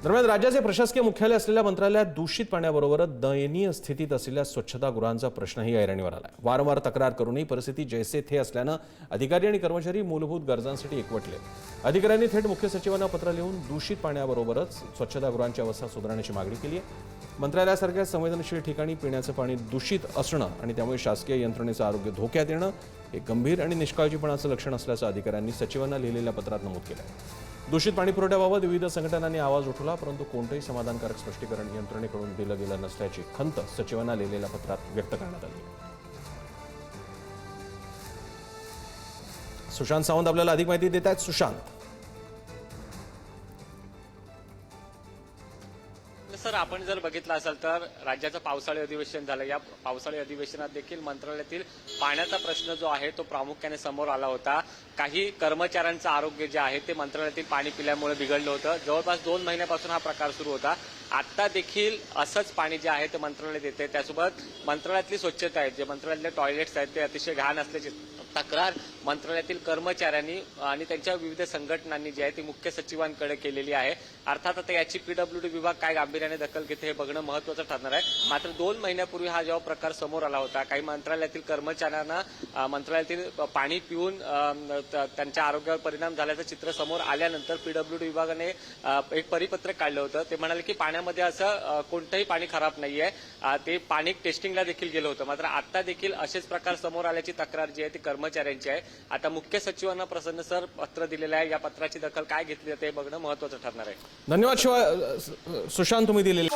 दरम्यान राज्याचे प्रशासकीय मुख्यालय असलेल्या मंत्रालयात दूषित पाण्याबरोबरच दयनीय स्थितीत असलेल्या स्वच्छतागृहांचा प्रश्नही ऐरणीवर आलाय। वारंवार तक्रार करूनही परिस्थिती जैसे थे असल्यानं अधिकारी आणि कर्मचारी मूलभूत गरजांसाठी एकवटले। अधिकाऱ्यांनी थेट मुख्य सचिवांना पत्र लिहून दूषित पाण्याबरोबरच स्वच्छतागृहांची अवस्था सुधारण्याची मागणी केली आहे। मंत्रालयासारख्या संवेदनशील ठिकाणी पिण्याचं पाणी दूषित असणं आणि त्यामुळे शासकीय यंत्रणेचं आरोग्य धोक्यात येणं हे गंभीर आणि निष्काळजीपणाचं लक्षण असल्याचं अधिकाऱ्यांनी सचिवांना लिहिलेल्या पत्रात नमूद केलं आहे। दूषित पाणी पुरवठ्याबाबत विविध संघटनांनी आवाज उठवला, परंतु कोणतेही समाधानकारक स्पष्टीकरण यंत्रणेकडून दिलं गेलं नसल्याची खंत सचिवांना लिहिलेल्या पत्रात व्यक्त करण्यात आली। सुशांत सावंत आपल्याला अधिक माहिती देत आहेत। सुशांत, सर, आपण जर बघितलं असेल तर राज्याचं पावसाळी अधिवेशन झालं। या पावसाळी अधिवेशनात देखील मंत्रालयातील पाण्याचा प्रश्न जो आहे तो प्रामुख्याने समोर आला होता। काही कर्मचाऱ्यांचं आरोग्य जे आहे ते मंत्रालयातील पाणी पिल्यामुळे बिघडलं होतं। जवळपास 2 महिन्यापासून हा प्रकार सुरू होता। आता देखील असंच पाणी जे आहे ते मंत्रालयात येते। त्यासोबत मंत्रालयातली स्वच्छता आहे, जे मंत्रालयातले टॉयलेट्स आहेत ते अतिशय घाण असल्याची तक्रार मंत्रालयातील कर्मचाऱ्यांनी आणि त्यांच्या विविध संघटनांनी जी आहे ती मुख्य सचिवांकडे केलेली आहे। अर्थात आता याची पीडब्ल्यूडी विभाग काय गांभीर्याने दखल घेते हे बघणं महत्त्वाचं ठरणार आहे। मात्र 2 महिन्यापूर्वी हा जेव्हा प्रकार समोर आला होता, काही मंत्रालयातील कर्मचाऱ्यांना मंत्रालयातील पाणी पिऊन त्यांच्या आरोग्यावर परिणाम झाल्याचं चित्र समोर आल्यानंतर पीडब्ल्यूडी विभागाने एक परिपत्रक काढलं होतं। ते म्हणाले की पाण्यामध्ये असं कोणतंही पाणी खराब नाहीये। ते पाणी टेस्टिंगला देखील गेलं होतं। मात्र आता देखील असेच प्रकार समोर आल्याची तक्रार जी आहे ती कर्मचाऱ्यांची आहे। आता मुख्य सचिवांना प्रसन्न सर पत्र दिलेलं आहे। या पत्राची दखल काय घेतली जाते हे बघणं महत्त्वाचं ठरणार आहे। धन्यवाद सुशांत, तुम्ही दिलेले